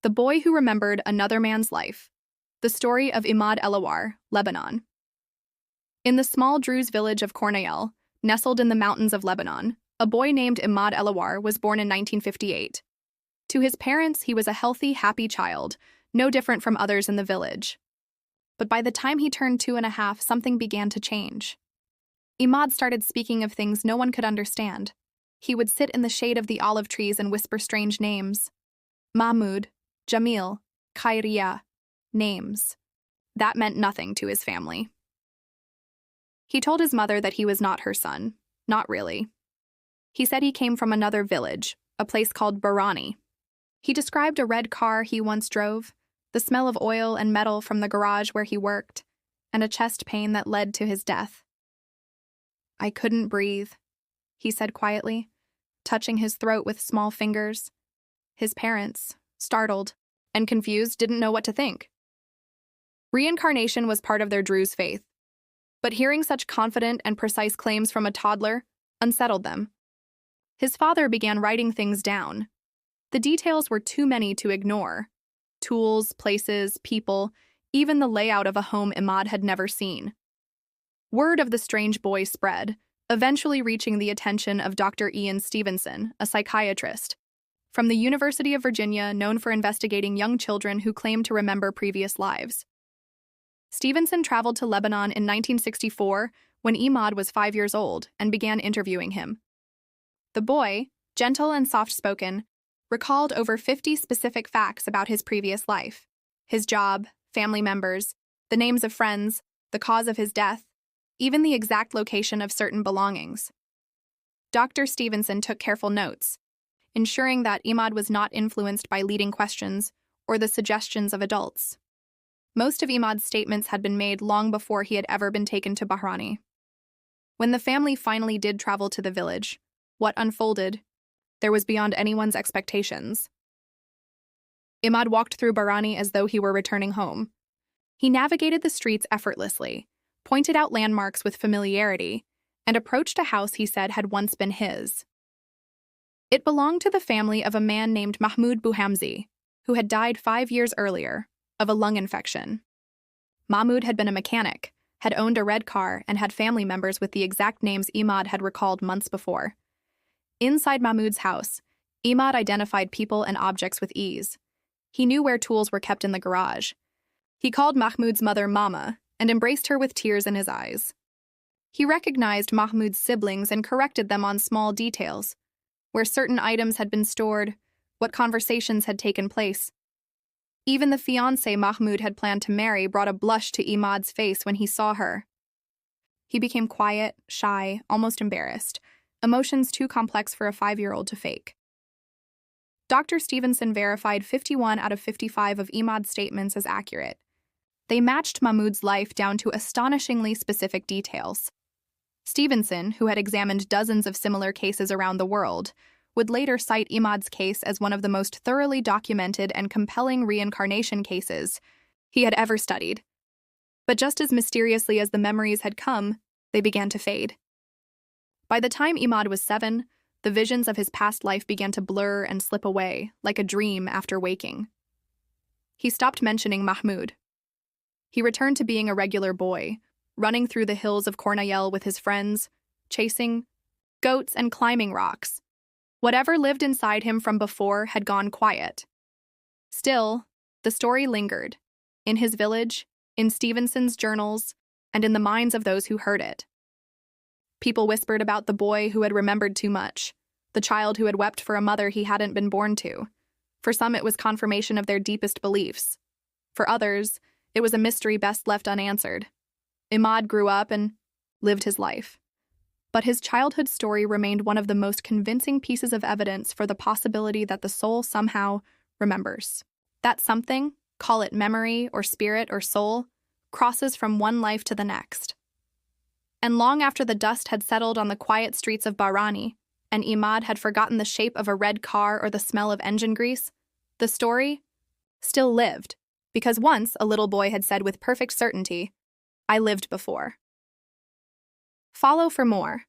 The Boy Who Remembered Another Man's Life. The story of Imad Elawar, Lebanon. In the small Druze village of Kornayel, nestled in the mountains of Lebanon, a boy named Imad Elawar was born in 1958. To his parents, he was a healthy, happy child, no different from others in the village. But by the time he turned 2.5, something began to change. Imad started speaking of things no one could understand. He would sit in the shade of the olive trees and whisper strange names. Mahmoud, Jamil, Khayriya, names. That meant nothing to his family. He told his mother that he was not her son. Not really. He said he came from another village, a place called Barani. He described a red car he once drove, the smell of oil and metal from the garage where he worked, and a chest pain that led to his death. I couldn't breathe, he said quietly, touching his throat with small fingers. His parents, startled and confused, didn't know what to think. Reincarnation was part of their Druze faith, but hearing such confident and precise claims from a toddler unsettled them. His father began writing things down. The details were too many to ignore. Tools, places, people, even the layout of a home Imad had never seen. Word of the strange boy spread, eventually reaching the attention of Dr. Stevenson, a psychiatrist from the University of Virginia, known for investigating young children who claimed to remember previous lives. Stevenson traveled to Lebanon in 1964 when Imad was 5 years old and began interviewing him. The boy, gentle and soft-spoken, recalled over 50 specific facts about his previous life: his job, family members, the names of friends, the cause of his death, even the exact location of certain belongings. Dr. Stevenson took careful notes, ensuring that Imad was not influenced by leading questions or the suggestions of adults. Most of Imad's statements had been made long before he had ever been taken to Barani. When the family finally did travel to the village, what unfolded there was beyond anyone's expectations. Imad walked through Barani as though he were returning home. He navigated the streets effortlessly, pointed out landmarks with familiarity, and approached a house he said had once been his. It belonged to the family of a man named Ibrahim Bouhamzy, who had died 5 years earlier of a lung infection. Mahmoud had been a mechanic, had owned a red car, and had family members with the exact names Imad had recalled months before. Inside Mahmoud's house, Imad identified people and objects with ease. He knew where tools were kept in the garage. He called Mahmoud's mother Mama and embraced her with tears in his eyes. He recognized Mahmoud's siblings and corrected them on small details, where certain items had been stored, what conversations had taken place. Even the fiancée Mahmoud had planned to marry brought a blush to Imad's face when he saw her. He became quiet, shy, almost embarrassed, emotions too complex for a 5-year-old to fake. Dr. Stevenson verified 51 out of 55 of Imad's statements as accurate. They matched Mahmoud's life down to astonishingly specific details. Stevenson, who had examined dozens of similar cases around the world, would later cite Imad's case as one of the most thoroughly documented and compelling reincarnation cases he had ever studied. But just as mysteriously as the memories had come, they began to fade. By the time Imad was 7, the visions of his past life began to blur and slip away, like a dream after waking. He stopped mentioning Mahmoud. He returned to being a regular boy, running through the hills of Kornayel with his friends, chasing goats and climbing rocks. Whatever lived inside him from before had gone quiet. Still, the story lingered, in his village, in Stevenson's journals, and in the minds of those who heard it. People whispered about the boy who had remembered too much, the child who had wept for a mother he hadn't been born to. For some, it was confirmation of their deepest beliefs. For others, it was a mystery best left unanswered. Imad grew up and lived his life. But his childhood story remained one of the most convincing pieces of evidence for the possibility that the soul somehow remembers. That something, call it memory or spirit or soul, crosses from one life to the next. And long after the dust had settled on the quiet streets of Barani, and Imad had forgotten the shape of a red car or the smell of engine grease, the story still lived, because once a little boy had said with perfect certainty, "I lived before." Follow for more.